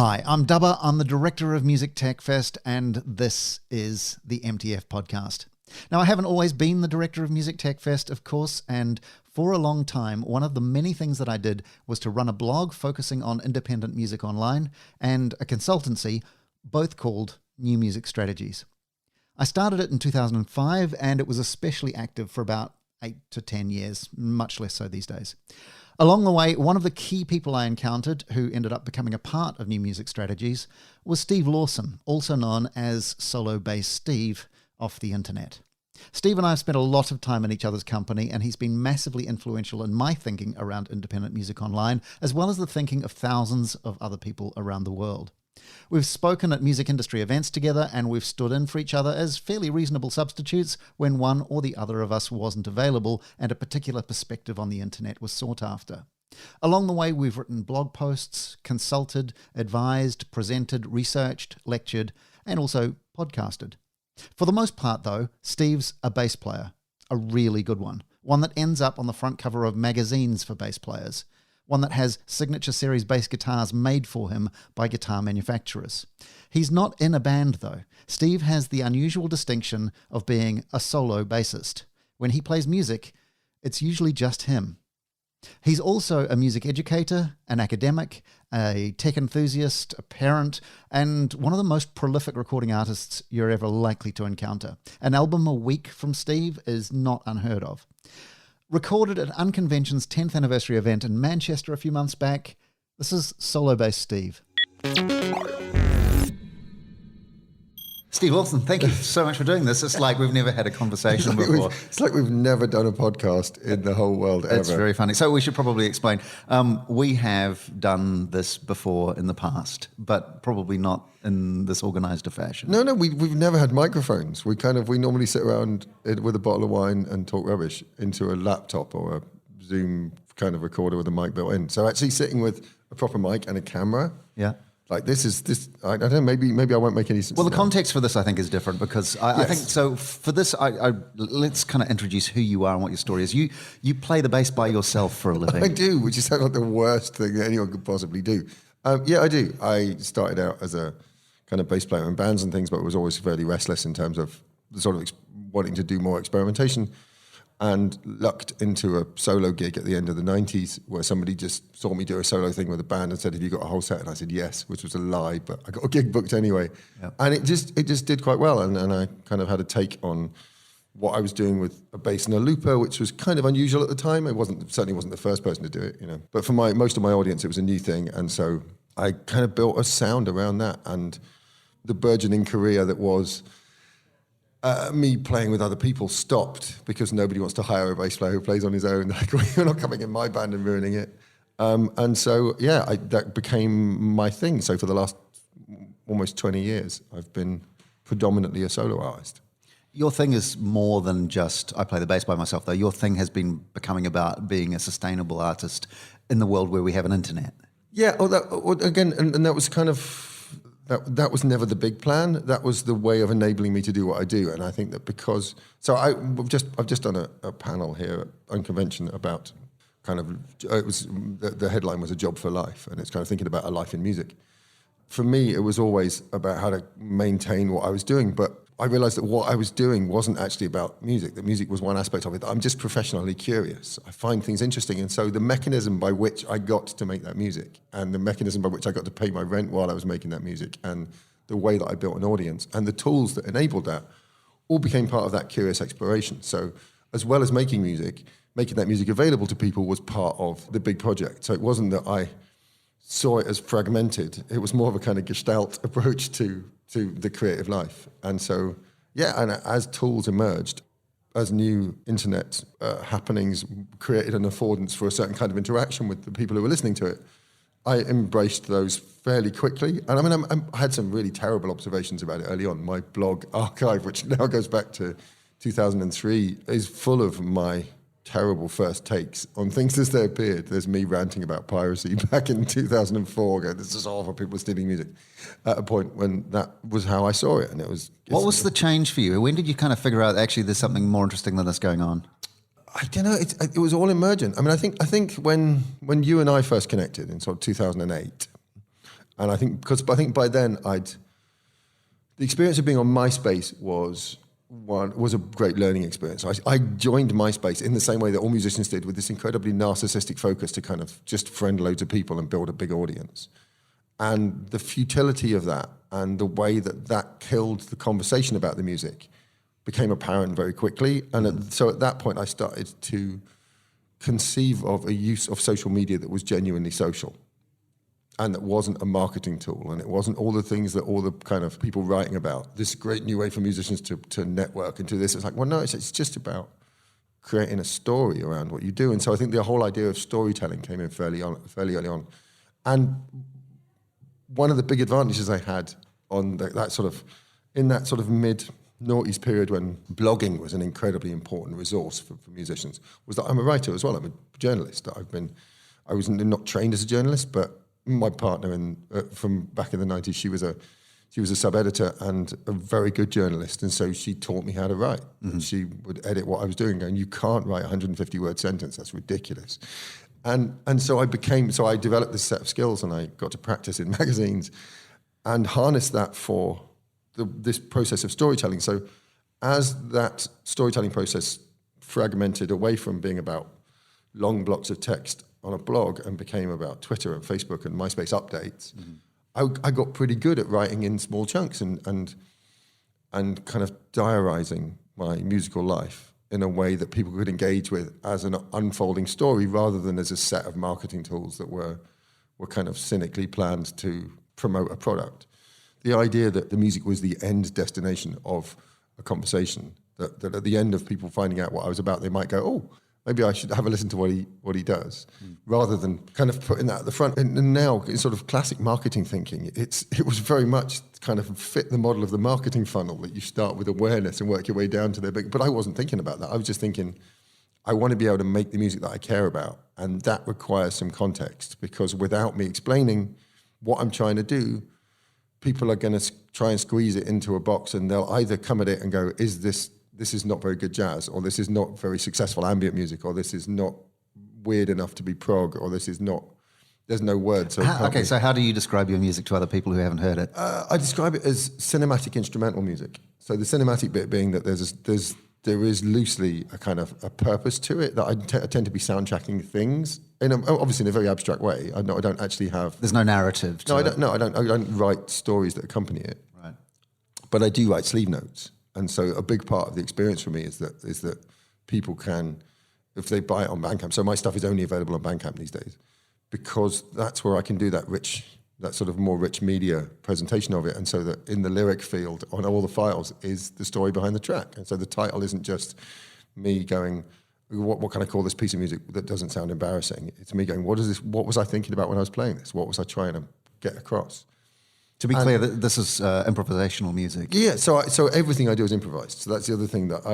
Hi, I'm Dubber. I'm the director of Music Tech Fest, and this is the MTF podcast. Now, I haven't always been the director of Music Tech Fest, of course, and for a long time, one of the many things that I did was to run a blog focusing on independent music online and a consultancy, both called New Music Strategies. I started it in 2005, and it was especially active for about 8 to 10 years, much less so these days. Along the way, one of the key people I encountered who ended up becoming a part of New Music Strategies was Steve Lawson, also known as SoloBassSteve off the internet. Steve and I have spent a lot of time in each other's company, and he's been massively influential in my thinking around independent music online, as well as the thinking of thousands of other people around the world. We've spoken at music industry events together, and we've stood in for each other as fairly reasonable substitutes when one or the other of us wasn't available and a particular perspective on the internet was sought after. Along the way, we've written blog posts, consulted, advised, presented, researched, lectured, and also podcasted. For the most part, though, Steve's a bass player, a really good one that ends up on the front cover of magazines for bass players. One that has signature series bass guitars made for him by guitar manufacturers. He's not in a band though. Steve has the unusual distinction of being a solo bassist. When he plays music, it's usually just him. He's also a music educator, an academic, a tech enthusiast, a parent, and one of the most prolific recording artists you're ever likely to encounter. An album a week from Steve is not unheard of. Recorded at Unconvention's 10th anniversary event in Manchester a few months back, this is SoloBassSteve. Steve Lawson, thank you so much for doing this. It's like we've never had a conversation before. It's like we've never done a podcast in the whole world ever. It's very funny. So we should probably explain. We have done this before in the past, but probably not in this organised a fashion. No, we've never had microphones. We normally sit around with a bottle of wine and talk rubbish into a laptop or a Zoom kind of recorder with a mic built in. So actually sitting with a proper mic and a camera. Yeah. Like I don't know, maybe I won't make any sense. Well, the context for this, I think, is different because I think, so for this, let's kind of introduce who you are and what your story is. You play the bass by yourself for a living. I do, which is like the worst thing that anyone could possibly do. Yeah, I do. I started out as a kind of bass player in bands and things, but was always fairly restless in terms of sort of wanting to do more experimentation. And lucked into a solo gig at the end of the 90s where somebody just saw me do a solo thing with a band and said, have you got a whole set? And I said, yes, which was a lie, but I got a gig booked anyway. Yep. And it just did quite well. And I kind of had a take on what I was doing with a bass and a looper, which was kind of unusual at the time. It certainly wasn't the first person to do it, you know. But for most of my audience, it was a new thing. And so I kind of built a sound around that. And the burgeoning career that was me playing with other people stopped because nobody wants to hire a bass player who plays on his own. Like, you're not coming in my band and ruining it. And so, yeah, that became my thing. So for the last almost 20 years, I've been predominantly a solo artist. Your thing is more than just, I play the bass by myself, though. Your thing has been becoming about being a sustainable artist in the world where we have an internet. Yeah, again, and that was kind of... That was never the big plan. That was the way of enabling me to do what I do. And I think that because... So I've just done a panel here at Unconvention about kind of... The headline was A Job for Life, and it's kind of thinking about a life in music. For me, it was always about how to maintain what I was doing, but I realized that what I was doing wasn't actually about music. That music was one aspect of it. I'm just professionally curious. I find things interesting. And so the mechanism by which I got to make that music and the mechanism by which I got to pay my rent while I was making that music and the way that I built an audience and the tools that enabled that all became part of that curious exploration. So as well as making that music available to people was part of the big project. So it wasn't that I saw it as fragmented. It was more of a kind of gestalt approach to the creative life. And so, yeah, and as tools emerged, as new internet happenings created an affordance for a certain kind of interaction with the people who were listening to it, I embraced those fairly quickly. And I mean, I had some really terrible observations about it early on. My blog archive, which now goes back to 2003, is full of my terrible first takes on things as they appeared. There's me ranting about piracy back in 2004, going, this is awful, people stealing music, at a point when that was how I saw it. And it was... What was the change for you? When did you kind of figure out, actually, there's something more interesting than this going on? I don't know. It was all emergent. I mean, I think when you and I first connected in sort of 2008, And I think by then the experience of being on MySpace was a great learning experience. I joined MySpace in the same way that all musicians did, with this incredibly narcissistic focus to kind of just friend loads of people and build a big audience. And the futility of that and the way that killed the conversation about the music became apparent very quickly. And so at that point, I started to conceive of a use of social media that was genuinely social and that wasn't a marketing tool, and it wasn't all the things that all the kind of people writing about, this great new way for musicians to network and do this. It's like, well, no, it's just about creating a story around what you do. And so I think the whole idea of storytelling came in fairly early on. And one of the big advantages I had on that sort of mid-noughties period when blogging was an incredibly important resource for musicians was that I'm a writer as well. I'm a journalist. I was not trained as a journalist, but my partner from back in the 90s, she was a sub-editor and a very good journalist, and so she taught me how to write. Mm-hmm. She would edit what I was doing, going, "You can't write a 150-word sentence. That's ridiculous." And so I developed this set of skills, and I got to practice in magazines and harness that for this process of storytelling. So as that storytelling process fragmented away from being about long blocks of text on a blog and became about Twitter and Facebook and MySpace updates, I got pretty good at writing in small chunks and kind of diarizing my musical life in a way that people could engage with as an unfolding story rather than as a set of marketing tools that were kind of cynically planned to promote a product. The idea that the music was the end destination of a conversation, that at the end of people finding out what I was about, they might go, "Oh, maybe I should have a listen to what he does," rather than kind of putting that at the front. And now, in sort of classic marketing thinking, it was very much kind of fit the model of the marketing funnel that you start with awareness and work your way down to but I wasn't thinking about that. I was just thinking, I want to be able to make the music that I care about, and that requires some context, because without me explaining what I'm trying to do, people are going to try and squeeze it into a box, and they'll either come at it and go, this is not very good jazz, or this is not very successful ambient music, or this is not weird enough to be prog, or this is not, there's no words. So so how do you describe your music to other people who haven't heard it? I describe it as cinematic instrumental music. So the cinematic bit being that there is loosely a kind of a purpose to it, that I tend to be soundtracking things, obviously in a very abstract way. I don't actually have... There's no narrative to it. I don't write stories that accompany it. Right. But I do write sleeve notes. And so a big part of the experience for me is that people can, if they buy it on Bandcamp, so my stuff is only available on Bandcamp these days, because that's where I can do that sort of more rich media presentation of it. And so that in the lyric field on all the files is the story behind the track. And so the title isn't just me going, what can I call this piece of music that doesn't sound embarrassing? It's me going, what was I thinking about when I was playing this? What was I trying to get across? To be clear, this is improvisational music. Yeah, so everything I do is improvised. So that's the other thing that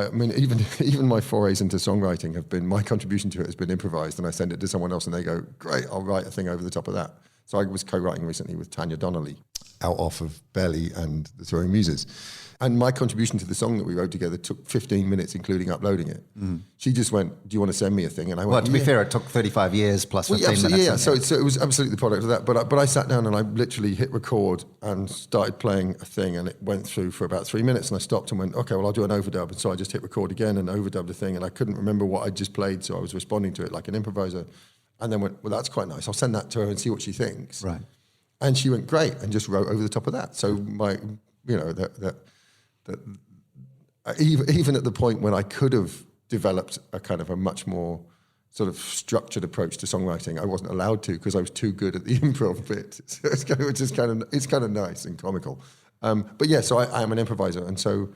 even my forays into songwriting have been, my contribution to it has been improvised, and I send it to someone else and they go, "Great, I'll write a thing over the top of that." So I was co-writing recently with Tanya Donnelly, out off of Belly and the Soaring Muses. And my contribution to the song that we wrote together took 15 minutes, including uploading it. Mm. She just went, "Do you want to send me a thing?" And I went, "Well, to be fair, it took 35 years plus 15 minutes." Yeah, so it was absolutely the product of that. But I sat down and I literally hit record and started playing a thing, and it went through for about 3 minutes, and I stopped and went, "Okay, well, I'll do an overdub." And so I just hit record again and overdubbed the thing, and I couldn't remember what I just played, so I was responding to it like an improviser. And then went, "Well, that's quite nice. I'll send that to her and see what she thinks." Right. And she went, "Great," and just wrote over the top of that. So even at the point when I could have developed a kind of a much more sort of structured approach to songwriting, I wasn't allowed to because I was too good at the improv bit. So it's kind of nice and comical. But yeah, so I am an improviser, and so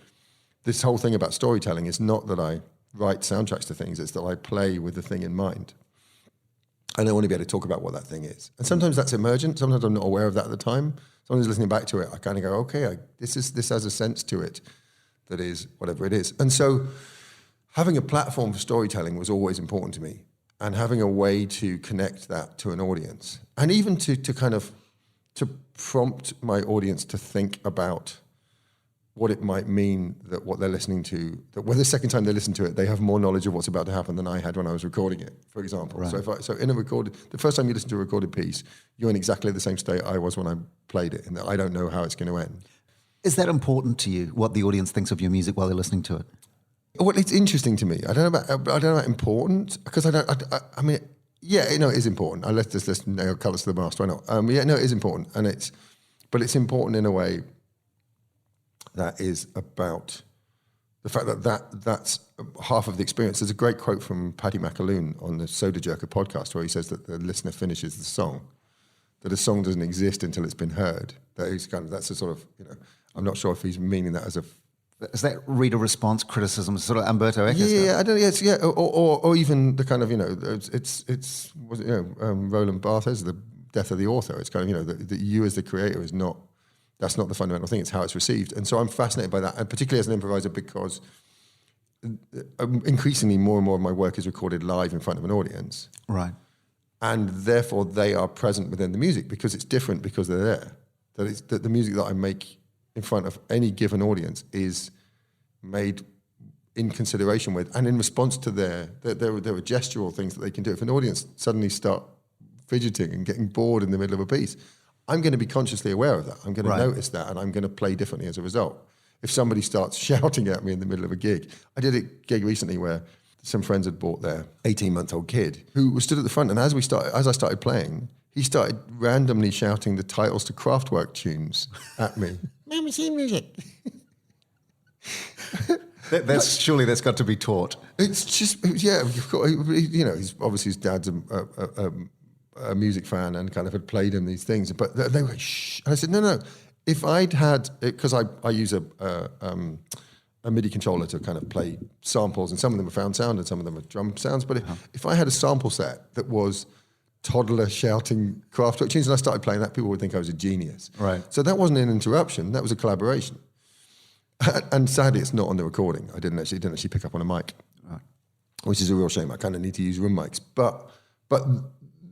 this whole thing about storytelling is not that I write soundtracks to things; it's that I play with the thing in mind. And I want to be able to talk about what that thing is. And sometimes that's emergent. Sometimes I'm not aware of that at the time. Sometimes listening back to it, I kind of go, okay, this has a sense to it that is whatever it is. And so having a platform for storytelling was always important to me, and having a way to connect that to an audience, and even to prompt my audience to think about what it might mean that what they're listening to, that when the second time they listen to it, they have more knowledge of what's about to happen than I had when I was recording it, for example. Right. So in a recorded, the first time you listen to a recorded piece, you're in exactly the same state I was when I played it, in that I don't know how it's going to end. Is that important to you, what the audience thinks of your music while they're listening to it? Well, it's interesting to me. I don't know about important, because I mean, yeah, it is important. Let's nail colours to the mast. Why not? It is important, but it's important in a way that is about the fact that's half of the experience. There's a great quote from Paddy McAloon on the Soda Jerker podcast where he says that the listener finishes the song, that a song doesn't exist until it's been heard. That's a sort of, I'm not sure if he's meaning that as a... Is that reader response criticism, sort of Umberto Eco stuff? Yeah, I don't know. Or even the kind of, Roland Barthes, the death of the author. It's kind of, that you as the creator that's not the fundamental thing, it's how it's received. And so I'm fascinated by that, and particularly as an improviser, because increasingly more and more of my work is recorded live in front of an audience. Right. And therefore they are present within the music because it's different because they're there. That the music that I make in front of any given audience is made in consideration with and in response to there are gestural things that they can do. If an audience suddenly start fidgeting and getting bored in the middle of a piece, I'm going to be consciously aware of that. I'm going to notice that, and I'm going to play differently as a result. If somebody starts shouting at me in the middle of a gig, I did a gig recently where some friends had brought their 18-month-old kid who was stood at the front, and as I started playing, he started randomly shouting the titles to Kraftwerk tunes at me. Mama, see music. Surely that's got to be taught. It's just, yeah, he's obviously his dad's a music fan and kind of had played him these things, but they were shh. And I said, no. If I'd had, because I use a MIDI controller to kind of play samples, and some of them are found sound and some of them are drum sounds, but if I had a sample set that was toddler shouting Kraftwerk tunes and I started playing that, people would think I was a genius. Right. So that wasn't an interruption, that was a collaboration. And sadly, it's not on the recording. I didn't actually pick up on a mic, which is a real shame. I kind of need to use room mics. But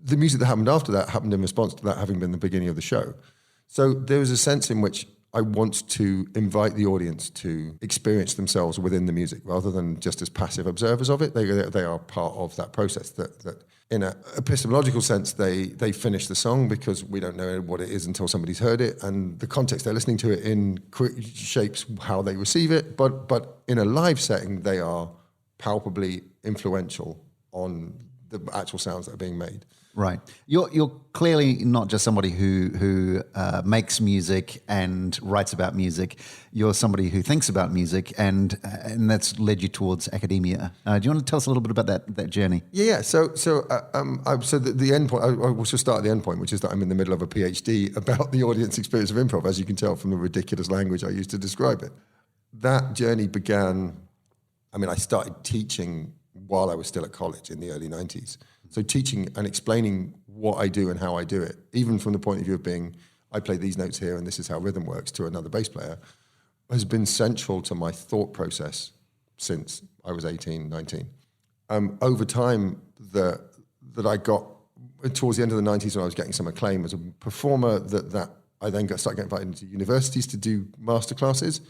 the music that happened after that happened in response to that having been the beginning of the show. So there was a sense in which I want to invite the audience to experience themselves within the music rather than just as passive observers of it. They are part of that process. That in an epistemological sense, they finish the song because we don't know what it is until somebody's heard it, and the context they're listening to it in shapes how they receive it. But in a live setting, they are palpably influential on the actual sounds that are being made. Right. You're clearly not just somebody who makes music and writes about music. You're somebody who thinks about music, and that's led you towards academia. Do you want to tell us a little bit about that journey? Yeah. So the end point. I will just start at the end point, which is that I'm in the middle of a PhD about the audience experience of improv, as you can tell from the ridiculous language I used to describe it. That journey began. I mean, I started teaching while I was still at college in the early 90s. So teaching and explaining what I do and how I do it, even from the point of view of being, I play these notes here and this is how rhythm works to another bass player, has been central to my thought process since I was 18, 19. Over time, that I got, towards the end of the 90s when I was getting some acclaim as a performer, that I then started getting invited into universities to do masterclasses.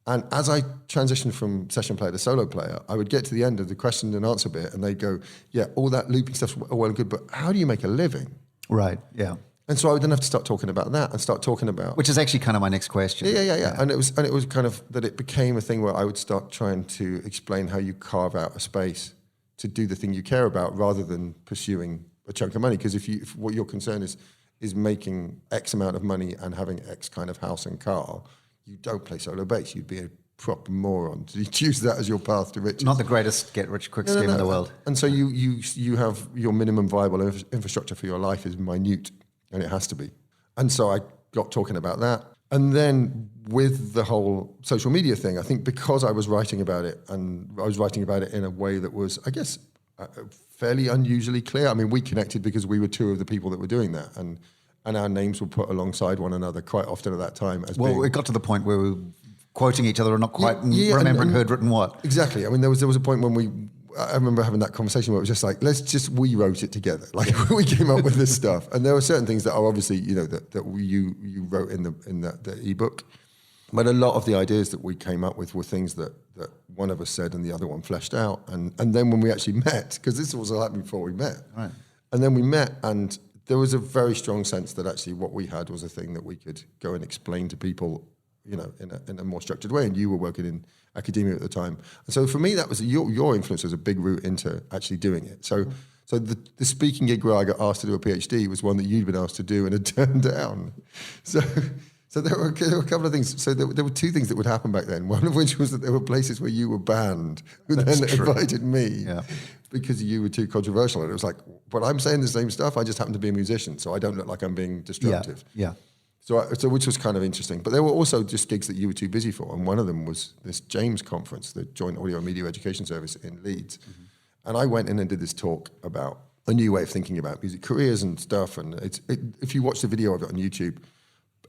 And as I transitioned from session player to solo player, I would get to the end of the question and answer bit and they'd go, yeah, all that looping stuff's well and good, but how do you make a living? Right, yeah. And so I would then have to start talking about that and start talking about... Which is actually kind of my next question. Yeah. And it was kind of that it became a thing where I would start trying to explain how you carve out a space to do the thing you care about rather than pursuing a chunk of money. Because if what your concern is making X amount of money and having X kind of house and car, you don't play solo bass. You'd be a proper moron to choose that as your path to riches. Not the greatest get-rich-quick scheme in the world. And so you have your minimum viable infrastructure for your life is minute, and it has to be. And so I got talking about that. And then with the whole social media thing, I think because I was writing about it, and I was writing about it in a way that was, I guess, fairly unusually clear. I mean, we connected because we were two of the people that were doing that. And our names were put alongside one another quite often at that time. It got to the point where we were quoting each other and not quite remembering who had written what. Exactly. I mean, there was a point when I remember having that conversation where it was just like, we wrote it together. Like we came up with this stuff. And there were certain things that are obviously, that you wrote in the ebook. But a lot of the ideas that we came up with were things that one of us said and the other one fleshed out. And then when we actually met, because this was all happening before we met, right. And then we met, and there was a very strong sense that actually what we had was a thing that we could go and explain to people, you know, in a more structured way. And you were working in academia at the time. And so for me, that was your influence was a big route into actually doing it. So the speaking gig where I got asked to do a PhD was one that you'd been asked to do and had turned down. So there were a couple of things. So there were two things that would happen back then. One of which was that there were places where you were banned, who then invited me because you were too controversial. And it was like, but I'm saying the same stuff. I just happen to be a musician, so I don't look like I'm being destructive. Yeah. So which was kind of interesting. But there were also just gigs that you were too busy for. And one of them was this James conference, the Joint Audio and Media Education Service in Leeds. Mm-hmm. And I went in and did this talk about a new way of thinking about music careers and stuff. And if you watch the video of it on YouTube,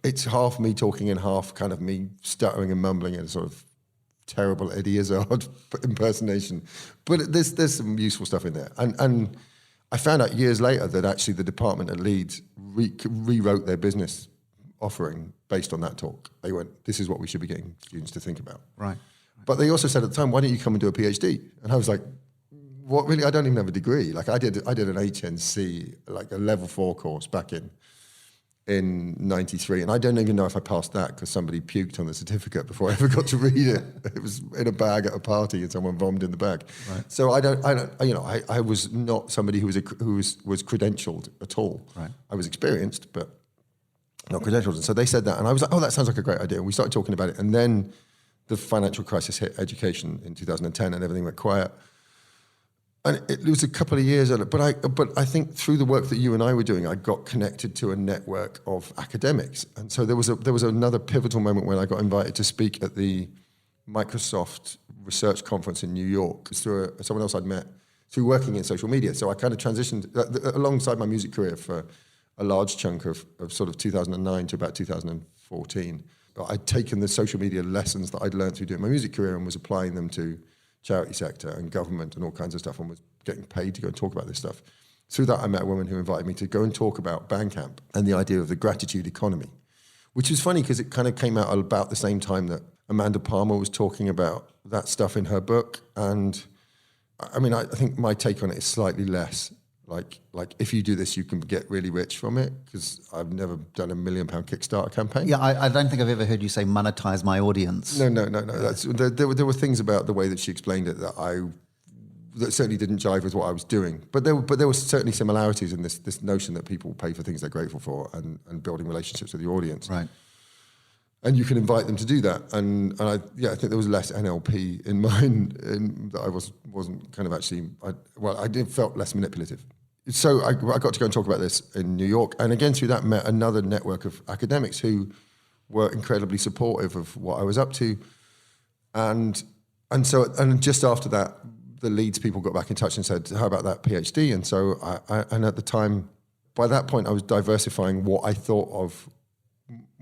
it's half me talking and half kind of me stuttering and mumbling in a sort of terrible Eddie Izzard impersonation. But there's some useful stuff in there. And I found out years later that actually the department at Leeds rewrote their business offering based on that talk. They went, this is what we should be getting students to think about. Right. But they also said at the time, why don't you come and do a PhD? And I was like, what, really? I don't even have a degree. Like I did an HNC, like a level 4 course back in 93, and I don't even know if I passed that because somebody puked on the certificate before I ever got to read it. It was in a bag at a party, and someone vomited in the bag. Right. So I was not somebody who was credentialed at all. Right. I was experienced, but not credentialed. And so they said that, and I was like, oh, that sounds like a great idea. And we started talking about it, and then the financial crisis hit education in 2010, and everything went quiet. And it was a couple of years, but I think through the work that you and I were doing, I got connected to a network of academics. And so there was another pivotal moment when I got invited to speak at the Microsoft Research Conference in New York. It's through someone else I'd met through working in social media. So I kind of transitioned alongside my music career for a large chunk of sort of 2009 to about 2014. But I'd taken the social media lessons that I'd learned through doing my music career and was applying them to charity sector and government and all kinds of stuff, and was getting paid to go and talk about this stuff. Through that, I met a woman who invited me to go and talk about Bandcamp and the idea of the gratitude economy, which is funny because it kind of came out about the same time that Amanda Palmer was talking about that stuff in her book. And I mean, I think my take on it is slightly less like if you do this, you can get really rich from it, because I've never done a £1 million Kickstarter campaign. Yeah, I don't think I've ever heard you say monetize my audience. No. There were things about the way that she explained it that certainly didn't jive with what I was doing. But there were certainly similarities in this notion that people pay for things they're grateful for and building relationships with your audience. Right. And you can invite them to do that. And I think there was less NLP in mine, that I wasn't kind of actually, I felt less manipulative. So I got to go and talk about this in New York. And again, through that, met another network of academics who were incredibly supportive of what I was up to. And just after that, the Leeds people got back in touch and said, how about that PhD? And so and at the time, by that point, I was diversifying what I thought of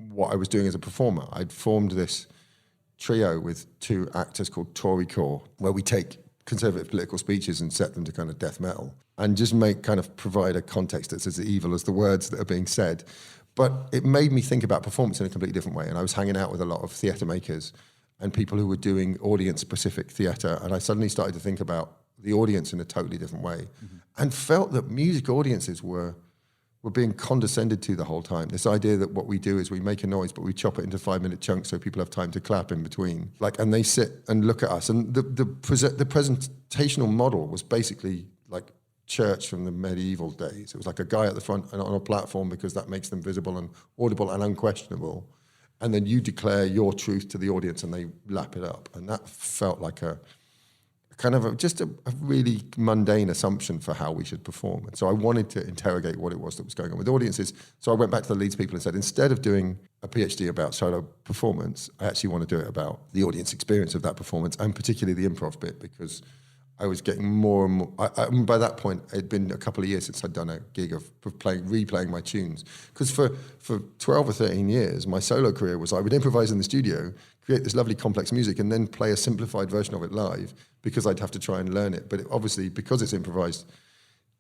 what I was doing as a performer. I'd formed this trio with 2 actors called Tory Corps, where we take conservative political speeches and set them to kind of death metal and just provide a context that's as evil as the words that are being said. But it made me think about performance in a completely different way. And I was hanging out with a lot of theatre makers and people who were doing audience-specific theatre. And I suddenly started to think about the audience in a totally different way, and felt that music audiences were being condescended to the whole time. This idea that what we do is we make a noise, but we chop it into 5-minute chunks so people have time to clap in between. And they sit and look at us. And the presentational model was basically like church from the medieval days. It was like a guy at the front and on a platform, because that makes them visible and audible and unquestionable. And then you declare your truth to the audience and they lap it up. And that felt like a really mundane assumption for how we should perform. And so I wanted to interrogate what it was that was going on with audiences. So I went back to the Leeds people and said, instead of doing a PhD about solo performance, I actually want to do it about the audience experience of that performance, and particularly the improv bit, because I was getting more and more. By that point, it'd been a couple of years since I'd done a gig of replaying my tunes. Because for 12 or 13 years, my solo career was I would improvise in the studio, create this lovely complex music, and then play a simplified version of it live, because I'd have to try and learn it. But obviously, because it's improvised,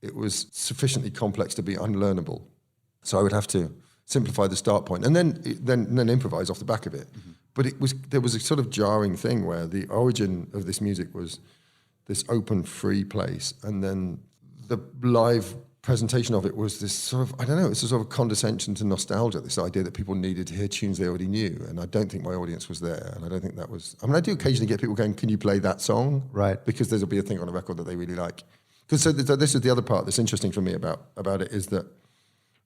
it was sufficiently complex to be unlearnable. So I would have to simplify the start point and then improvise off the back of it. But there was a sort of jarring thing where the origin of this music was this open, free place, and then the live presentation of it was this sort of, I don't know, it's a sort of condescension to nostalgia, this idea that people needed to hear tunes they already knew, and I don't think my audience was there, and I don't think that was, I mean, I do occasionally get people going, can you play that song? Right. Because there'll be a thing on a record that they really like. Because so this is the other part that's interesting for me about it, is that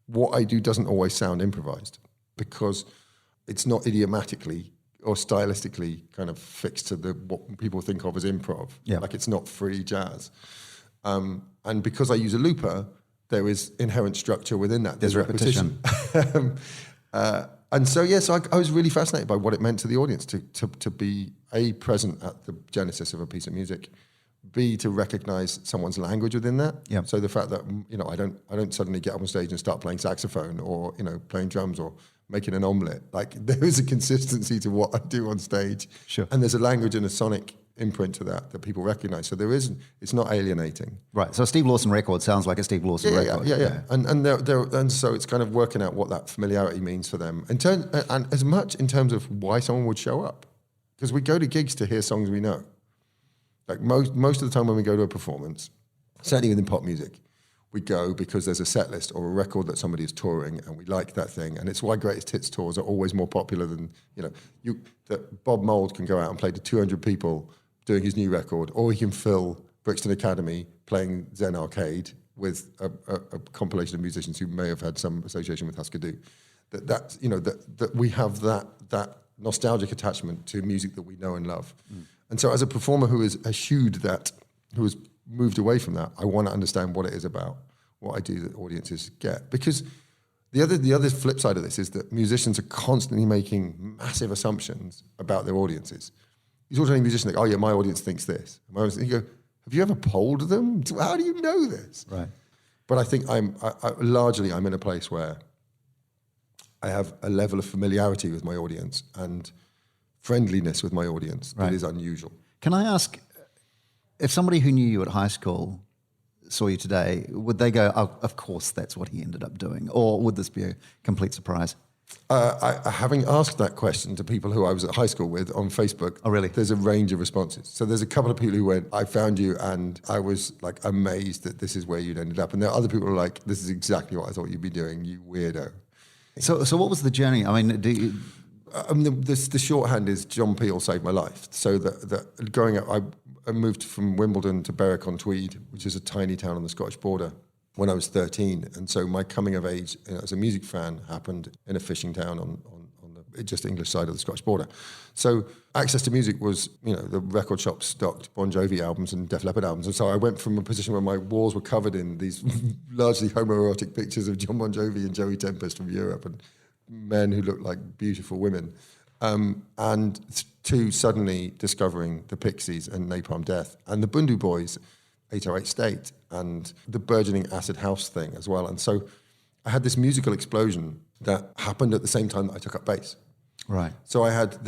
what I do doesn't always sound improvised, because it's not idiomatically or stylistically kind of fixed to what people think of as improv. Yeah. Like it's not free jazz. And because I use a looper, there is inherent structure within that. There's repetition. And so, yes, I was really fascinated by what it meant to the audience to be A, present at the genesis of a piece of music, B, to recognize someone's language within that. Yeah. So the fact that, I don't suddenly get up on stage and start playing saxophone or, playing drums or making an omelette. Like there is a consistency to what I do on stage. Sure. And there's a language and a sonic imprint to that people recognize. So it's not alienating. Right. So a Steve Lawson record sounds like a Steve Lawson record. Yeah. And so it's kind of working out what that familiarity means for them. And as much in terms of why someone would show up. Because we go to gigs to hear songs we know. Like most of the time when we go to a performance, certainly within pop music, we go because there's a set list or a record that somebody is touring and we like that thing. And it's why Greatest Hits tours are always more popular than, that Bob Mould can go out and play to 200 people doing his new record, or he can fill Brixton Academy playing Zen Arcade with a compilation of musicians who may have had some association with Husker Du. That we have that nostalgic attachment to music that we know and love. And so as a performer who has eschewed that, who has moved away from that, I want to understand what it is about, what I do that audiences get. Because the other flip side of this is that musicians are constantly making massive assumptions about their audiences. You talk to any musician, like, oh yeah, my audience thinks this. You go, have you ever polled them? How do you know this? Right. But I think I'm in a place where I have a level of familiarity with my audience and friendliness with my audience that is unusual. Can I ask, if somebody who knew you at high school saw you today, would they go, oh, of course that's what he ended up doing? Or would this be a complete surprise? Having asked that question to people who I was at high school with on Facebook, oh, really? There's a range of responses. So there's a couple of people who went, I found you and I was like amazed that this is where you'd ended up. And there are other people who are like, this is exactly what I thought you'd be doing, you weirdo. So what was the journey? I mean, the shorthand is John Peel saved my life. So that growing up, I moved from Wimbledon to Berwick-on-Tweed, which is a tiny town on the Scottish border, when I was 13. And so my coming of age as a music fan happened in a fishing town on the just English side of the Scottish border. So access to music was, the record shops stocked Bon Jovi albums and Def Leppard albums. And so I went from a position where my walls were covered in these largely homoerotic pictures of John Bon Jovi and Joey Tempest from Europe and men who looked like beautiful women. And to suddenly discovering the Pixies and Napalm Death and the Bundu Boys, 808 State, and the burgeoning acid house thing as well. And so I had this musical explosion that happened at the same time that I took up bass. Right. So I had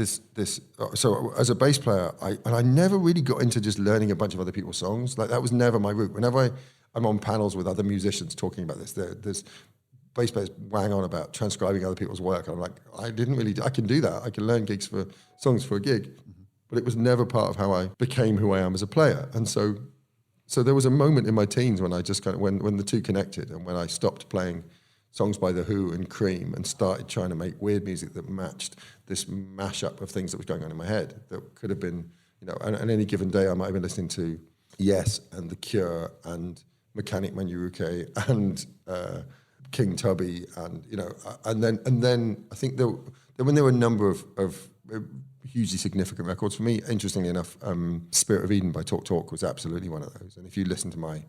so as a bass player, I never really got into just learning a bunch of other people's songs. Like that was never my route. Whenever I'm on panels with other musicians talking about this, there's bass players wang on about transcribing other people's work. And I'm like, I can do that. I can learn songs for a gig. But it was never part of how I became who I am as a player. And so there was a moment in my teens when I just kind of, when the two connected and when I stopped playing songs by The Who and Cream and started trying to make weird music that matched this mashup of things that was going on in my head that could have been, and any given day I might have been listening to Yes and The Cure and Mechanic Manouruke and King Tubby and, and then I think there were a number of hugely significant records for me. Interestingly enough, Spirit of Eden by Talk Talk was absolutely one of those. And if you listen to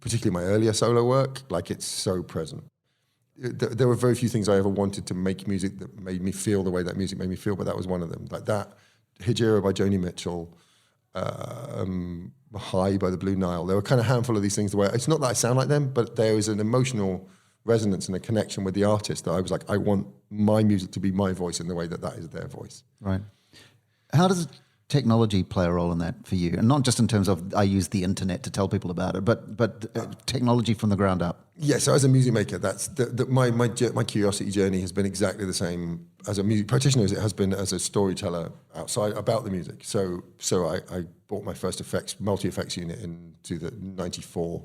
particularly my earlier solo work, like it's so present. There were very few things I ever wanted to make music that made me feel the way that music made me feel, but that was one of them. Like that, Hijira by Joni Mitchell, High by the Blue Nile. There were kind of a handful of these things where it's not that I sound like them, but there is an emotional resonance and a connection with the artist that I was like, I want my music to be my voice in the way that is their voice. Right. How does technology play a role in that for you? And not just in terms of I use the internet to tell people about it, but technology from the ground up. Yeah, so as a music maker, that's my curiosity journey has been exactly the same as a music practitioner as it has been as a storyteller outside about the music. So I bought my first multi-effects unit into the 94,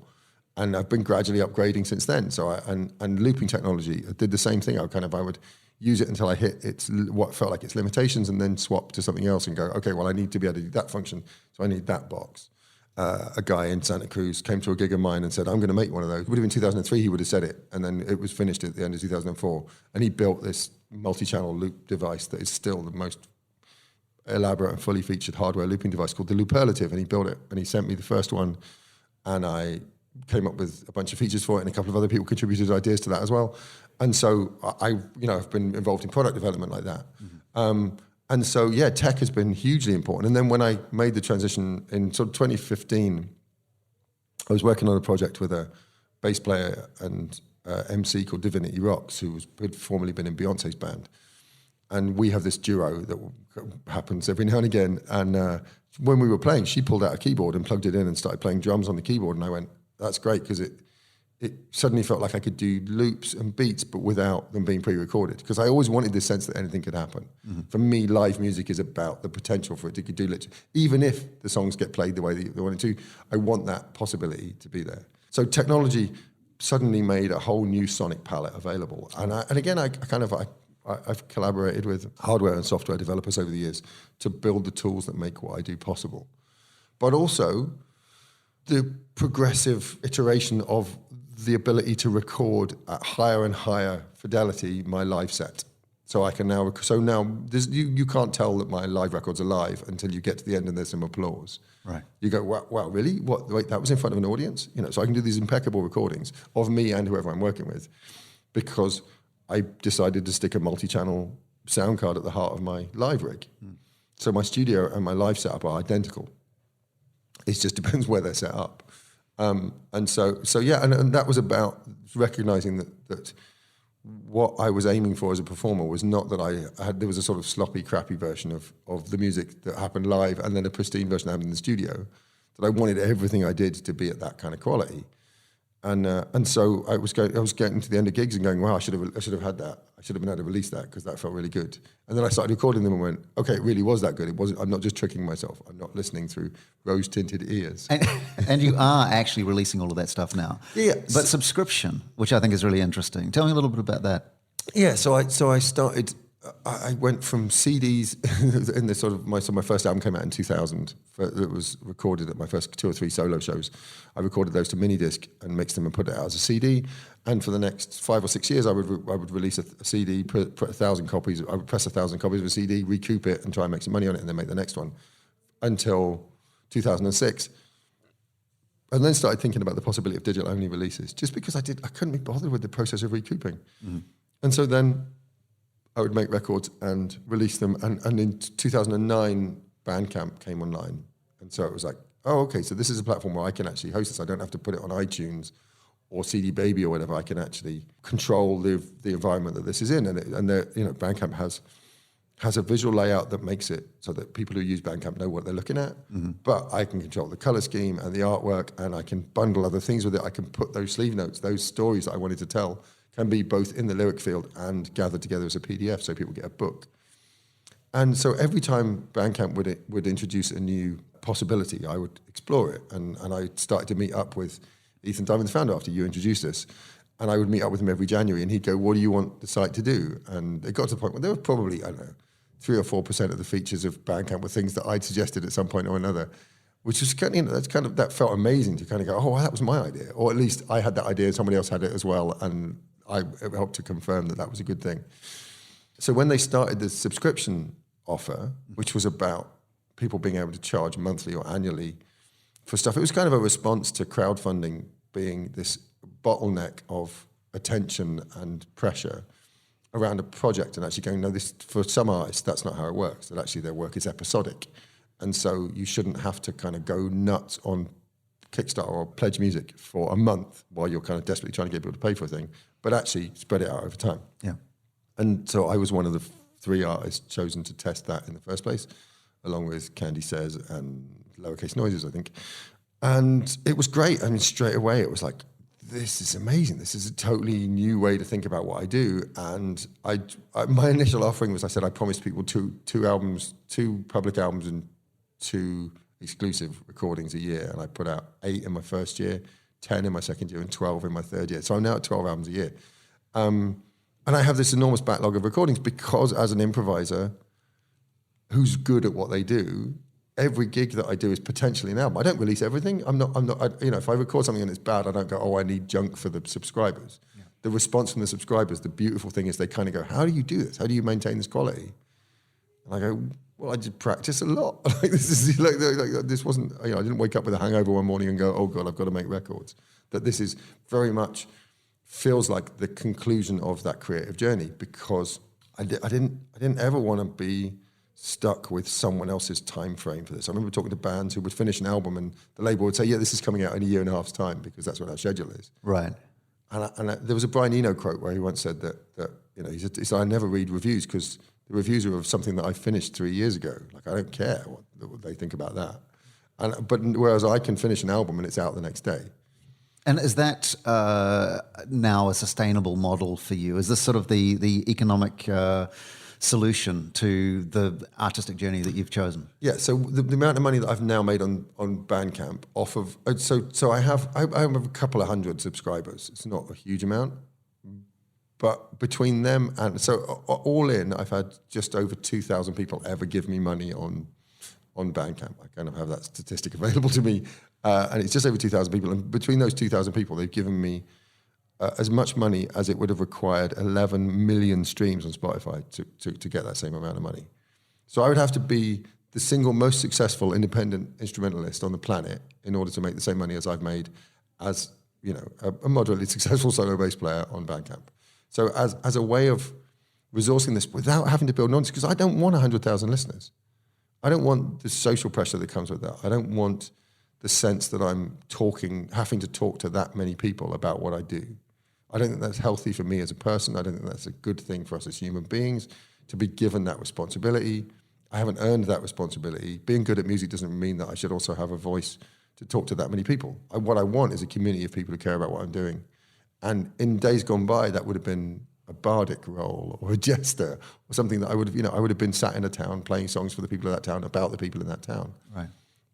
and I've been gradually upgrading since then. So and looping technology, I did the same thing. I would use it until I hit what felt like its limitations, and then swap to something else and go, okay, well, I need to be able to do that function, so I need that box. A guy in Santa Cruz came to a gig of mine and said, I'm going to make one of those. It would have been 2003, he would have said it, and then it was finished at the end of 2004. And he built this multi-channel loop device that is still the most elaborate and fully featured hardware looping device called the Looperlative, and he built it, and he sent me the first one, and I came up with a bunch of features for it, and a couple of other people contributed ideas to that as well. And so I've been involved in product development like that. Mm-hmm. And so, yeah, tech has been hugely important. And then when I made the transition in sort of 2015, I was working on a project with a bass player and MC called Divinity Rocks, who had formerly been in Beyonce's band. And we have this duo that happens every now and again. And when we were playing, she pulled out a keyboard and plugged it in and started playing drums on the keyboard. And I went, that's great, because it suddenly felt like I could do loops and beats, but without them being pre-recorded. Because I always wanted this sense that anything could happen. Mm-hmm. For me, live music is about the potential for it to do literally. Even if the songs get played the way they wanted to, I want that possibility to be there. So technology suddenly made a whole new sonic palette available. And again, I've collaborated with hardware and software developers over the years to build the tools that make what I do possible. But also the progressive iteration of the ability to record at higher and higher fidelity my live set. So I can now, you can't tell that my live records are live until you get to the end and there's some applause. Right. You go, wow, really? What? Wait, that was in front of an audience? So I can do these impeccable recordings of me and whoever I'm working with, because I decided to stick a multi-channel sound card at the heart of my live rig. Mm. So my studio and my live setup are identical. It just depends where they're set up. And that was about recognizing that what I was aiming for as a performer was not that there was a sort of sloppy, crappy version of the music that happened live and then a pristine version that happened in the studio, that I wanted everything I did to be at that kind of quality. And so I was getting to the end of gigs and going, wow, I should have had that. I should have been able to release that, because that felt really good. And then I started recording them and went, okay, it really was that good. It wasn't. I'm not just tricking myself. I'm not listening through rose-tinted ears. And you are actually releasing all of that stuff now. Yeah. But subscription, which I think is really interesting. Tell me a little bit about that. Yeah. So I started. I went from CDs in the sort of my first album came out in 2000. It was recorded at my first 2 or 3 solo shows. I recorded those to mini disc and mixed them and put it out as a CD. And for the next 5 or 6 years, I would release a CD, put 1,000 copies. I would press 1,000 copies of a CD, recoup it, and try and make some money on it, and then make the next one until 2006. And then started thinking about the possibility of digital only releases, just because I couldn't be bothered with the process of recouping. Mm. And so then I would make records and release them. And in 2009, Bandcamp came online. And so it was like, oh, okay, so this is a platform where I can actually host this. I don't have to put it on iTunes or CD Baby or whatever. I can actually control the environment that this is in. And Bandcamp has a visual layout that makes it so that people who use Bandcamp know what they're looking at. Mm-hmm. But I can control the color scheme and the artwork, and I can bundle other things with it. I can put those sleeve notes, those stories that I wanted to tell, can be both in the lyric field and gathered together as a PDF, so people get a book. And so every time Bandcamp would introduce a new possibility, I would explore it. And I started to meet up with Ethan Diamond, the founder, after you introduced us. And I would meet up with him every January, and he'd go, what do you want the site to do? And it got to the point where there were probably, 3 or 4% of the features of Bandcamp were things that I'd suggested at some point or another, which was that felt amazing to kind of go, oh, that was my idea. Or at least I had that idea and somebody else had it as well. And it helped to confirm that was a good thing. So when they started the subscription offer, which was about people being able to charge monthly or annually for stuff, it was kind of a response to crowdfunding being this bottleneck of attention and pressure around a project, and actually going, no, this, for some artists, that's not how it works. That actually their work is episodic. And so you shouldn't have to kind of go nuts on Kickstarter or Pledge Music for a month while you're kind of desperately trying to get people to pay for a thing, but actually spread it out over time. Yeah. And so I was one of the 3 artists chosen to test that in the first place. along with Candy Says and Lowercase Noises, I think. And it was great. I mean, straight away, it was like, this is amazing. This is a totally new way to think about what I do. And my initial offering was, I said, I promised people two albums, 2 public albums and 2 exclusive recordings a year. And I put out 8 in my first year, 10 in my second year, and 12 in my third year. So I'm now at 12 albums a year. And I have this enormous backlog of recordings because as an improviser who's good at what they do, every gig that I do is potentially an album. I don't release everything. If I record something and it's bad, I don't go, oh, I need junk for the subscribers. Yeah. The response from the subscribers, the beautiful thing is they kind of go, how do you do this? How do you maintain this quality? And I go, well, I just practice a lot. This wasn't, I didn't wake up with a hangover one morning and go, oh God, I've got to make records. That this is very much feels like the conclusion of that creative journey, because I didn't ever want to be stuck with someone else's time frame for this. I remember talking to bands who would finish an album and the label would say, yeah, this is coming out in a year and a half's time because that's what our schedule is. Right. And there was a Brian Eno quote where he once said that he said, I never read reviews because the reviews are of something that I finished 3 years ago. Like, I don't care what they think about that. But whereas I can finish an album and it's out the next day. And is that now a sustainable model for you? Is this sort of the economic solution to the artistic journey that you've chosen? Yeah, so the amount of money that I've now made on Bandcamp off of, so I have a couple of hundred subscribers. It's not a huge amount, but between them and, so all in, I've had just over 2,000 people ever give me money on Bandcamp. I kind of have that statistic available to me, and it's just over 2,000 people. And between those 2,000 people, they've given me as much money as it would have required 11 million streams on Spotify to get that same amount of money. So I would have to be the single most successful independent instrumentalist on the planet in order to make the same money as I've made as, a moderately successful solo bass player on Bandcamp. So as a way of resourcing this without having to build nonsense, because I don't want 100,000 listeners. I don't want the social pressure that comes with that. I don't want the sense that I'm having to talk to that many people about what I do. I don't think that's healthy for me as a person. I don't think that's a good thing for us as human beings to be given that responsibility. I haven't earned that responsibility. Being good at music doesn't mean that I should also have a voice to talk to that many people. What I want is a community of people who care about what I'm doing. And in days gone by, that would have been a bardic role or a jester or something that I would have, I would have been sat in a town playing songs for the people of that town about the people in that town. Right.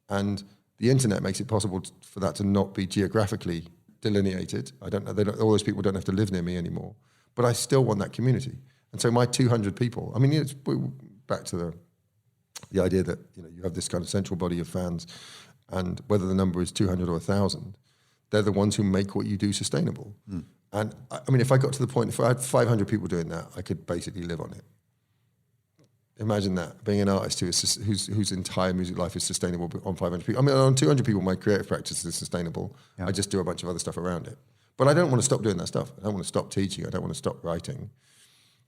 And the internet makes it possible for that to not be geographically delineated. I don't know. All those people don't have to live near me anymore. But I still want that community. And so my 200 people, I mean, it's back to the idea that you have this kind of central body of fans, and whether the number is 200 or 1,000, they're the ones who make what you do sustainable. Mm. And I mean, if I got to the point, if I had 500 people doing that, I could basically live on it. Imagine that, being an artist whose entire music life is sustainable on 500 people. I mean, on 200 people, my creative practice is sustainable. Yeah. I just do a bunch of other stuff around it. But I don't want to stop doing that stuff. I don't want to stop teaching. I don't want to stop writing.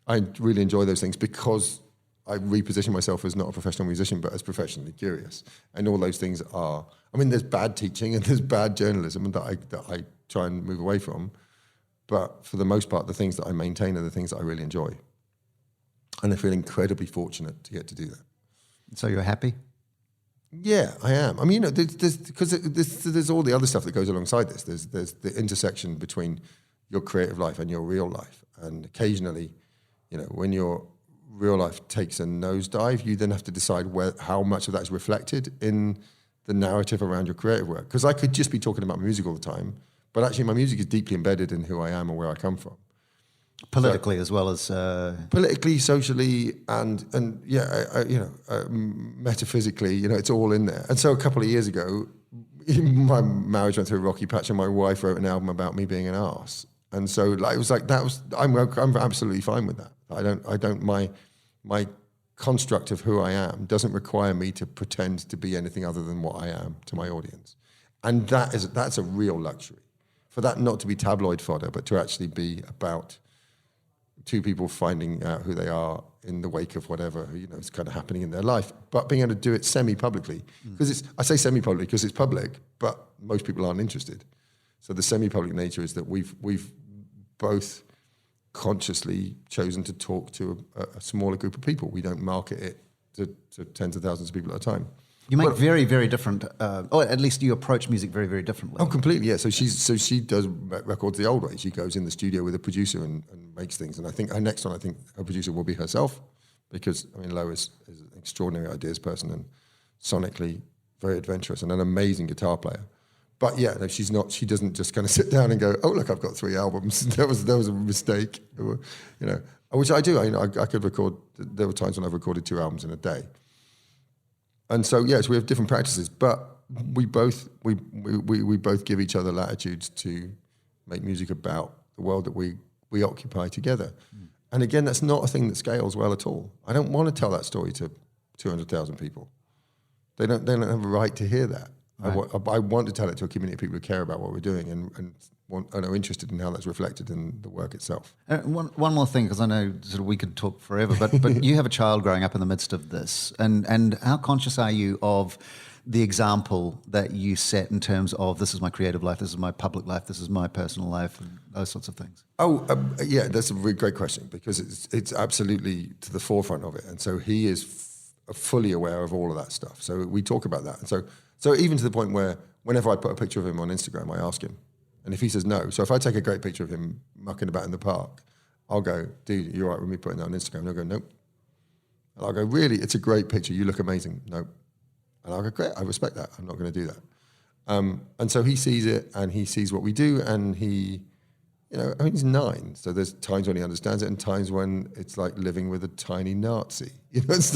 I really enjoy those things because I reposition myself as not a professional musician, but as professionally curious. And all those things are, I mean, there's bad teaching and there's bad journalism that I try and move away from. But for the most part, the things that I maintain are the things that I really enjoy. And I feel incredibly fortunate to get to do that. So you're happy? Yeah, I am. I mean, there's all the other stuff that goes alongside this. There's the intersection between your creative life and your real life. And occasionally, when your real life takes a nosedive, you then have to decide how much of that is reflected in the narrative around your creative work. Because I could just be talking about music all the time, but actually my music is deeply embedded in who I am and where I come from. Politically, so, as well as politically, socially, and metaphysically, it's all in there. And so a couple of years ago, my marriage went through a rocky patch, and my wife wrote an album about me being an arse. And so it was like I'm absolutely fine with that. I don't my construct of who I am doesn't require me to pretend to be anything other than what I am to my audience, and that's a real luxury. For that not to be tabloid fodder, but to actually be about two people finding out who they are in the wake of whatever is kind of happening in their life, but being able to do it semi-publicly. Because I say semi-public because it's public, but most people aren't interested. So the semi-public nature is that we've both consciously chosen to talk to a smaller group of people. We don't market it to tens of thousands of people at a time. You make very, very different, or at least you approach music very, very differently. Oh, completely, yeah. So she does records the old way. She goes in the studio with a producer and makes things. And I think her next one, her producer will be herself, because Lo is an extraordinary ideas person and sonically very adventurous and an amazing guitar player. But yeah, no, she's not. She doesn't just kind of sit down and go, "Oh, look, I've got 3 albums." That was a mistake, which I do. I could record. There were times when I've recorded 2 albums in a day. And so, yes, we have different practices, but we both give each other latitudes to make music about the world that we occupy together. Mm. And again, that's not a thing that scales well at all. I don't want to tell that story to 200,000 people. They don't have a right to hear that. Right. I want to tell it to a community of people who care about what we're doing and are interested in how that's reflected in the work itself. One more thing, because I know sort of we could talk forever, but you have a child growing up in the midst of this, and how conscious are you of the example that you set in terms of this is my creative life, this is my public life, this is my personal life, and those sorts of things? Yeah, that's a really great question, because it's absolutely to the forefront of it, and so he is fully aware of all of that stuff. So we talk about that, and so even to the point where whenever I put a picture of him on Instagram, I ask him. And if he says no, so if I take a great picture of him mucking about in the park, I'll go, "Dude, you all right with me putting that on Instagram?" And he'll go, "Nope." And I'll go, "Really? It's a great picture. You look amazing." "Nope." And I'll go, "Great, I respect that. I'm not going to do that." And so he sees it, and he sees what we do, and he, he's 9, so there's times when he understands it, and times when it's like living with a tiny Nazi. That's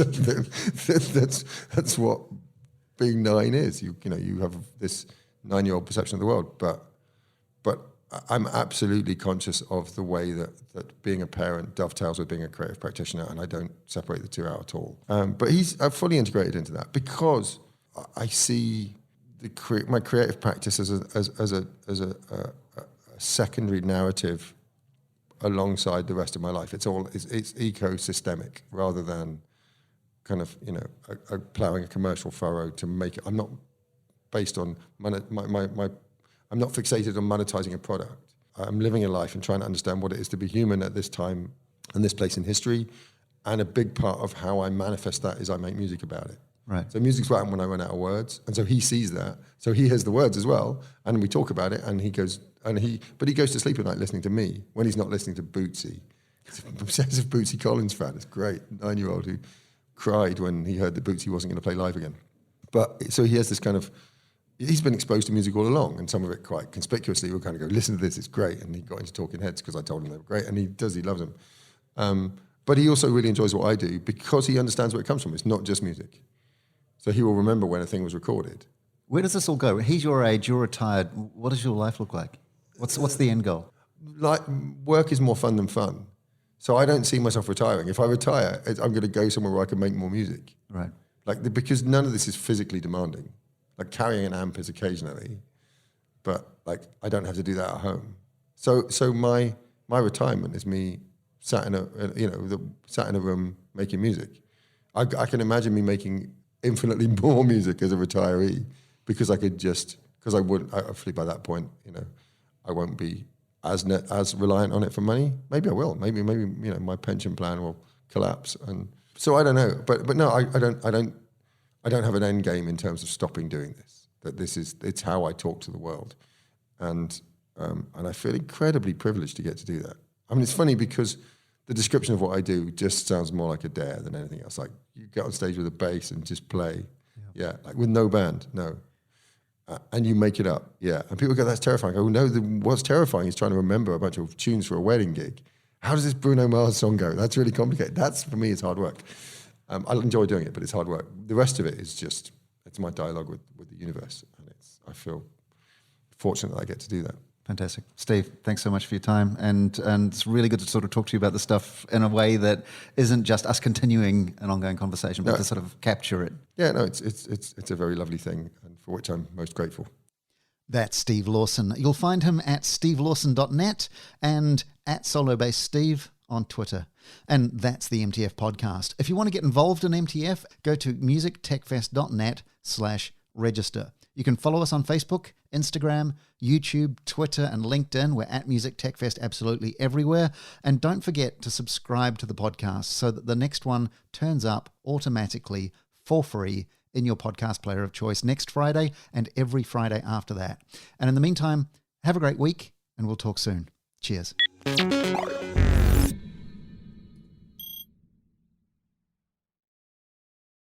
what being 9 is. You have this 9-year-old perception of the world, but I'm absolutely conscious of the way that being a parent dovetails with being a creative practitioner, and I don't separate the two out at all. But he's fully integrated into that, because I see my creative practice as a secondary narrative alongside the rest of my life. It's ecosystemic rather than kind of plowing a commercial furrow to make it. I'm not based on I'm not fixated on monetizing a product. I'm living a life and trying to understand what it is to be human at this time and this place in history. And a big part of how I manifest that is I make music about it. Right. So music's what happens when I run out of words. And so he sees that. So he hears the words as well. And we talk about it, and he goes to sleep at night listening to me when he's not listening to Bootsy. He's an obsessive Bootsy Collins fan. It's great. 9-year-old who cried when he heard that Bootsy wasn't going to play live again. But so he has this kind of, he's been exposed to music all along, and some of it quite conspicuously. We'll kind of go, "Listen to this, it's great." And he got into Talking Heads because I told him they were great, and he loves them. But he also really enjoys what I do because he understands where it comes from. It's not just music. So he will remember when a thing was recorded. Where does this all go? He's your age, you're retired. What does your life look like? What's the end goal? Like, work is more fun than fun. So I don't see myself retiring. If I retire, I'm going to go somewhere where I can make more music. Right. Because none of this is physically demanding. Like, carrying an amp is occasionally, but like I don't have to do that at home. So my retirement is me sat in a room making music. I can imagine me making infinitely more music as a retiree, because I wouldn't, hopefully by that point, I won't be as reliant on it for money. Maybe I will. Maybe my pension plan will collapse, and so I don't know. But no, I don't have an end game in terms of stopping doing this. It's how I talk to the world, and I feel incredibly privileged to get to do that. I mean, it's funny because the description of what I do just sounds more like a dare than anything else. Like, you get on stage with a bass and just play, yeah, like with no band, no. And you make it up, yeah. And people go, "That's terrifying." I go, "No, what's terrifying is trying to remember a bunch of tunes for a wedding gig. How does this Bruno Mars song go? That's really complicated." That's, for me, it's hard work. I enjoy doing it, but it's hard work. The rest of it is just, it's my dialogue with the universe. And I feel fortunate that I get to do that. Fantastic. Steve, thanks so much for your time. And it's really good to sort of talk to you about this stuff in a way that isn't just us continuing an ongoing conversation, but to sort of capture it. Yeah, no, it's a very lovely thing, and for which I'm most grateful. That's Steve Lawson. You'll find him at stevelawson.net and at SoloBassSteve on Twitter. And that's the MTF podcast. If you want to get involved in MTF, go to musictechfest.net/register. You can follow us on Facebook, Instagram, YouTube, Twitter, and LinkedIn. We're at Music Tech Fest absolutely everywhere. And don't forget to subscribe to the podcast so that the next one turns up automatically for free in your podcast player of choice next Friday and every Friday after that. And in the meantime, have a great week, and we'll talk soon. Cheers.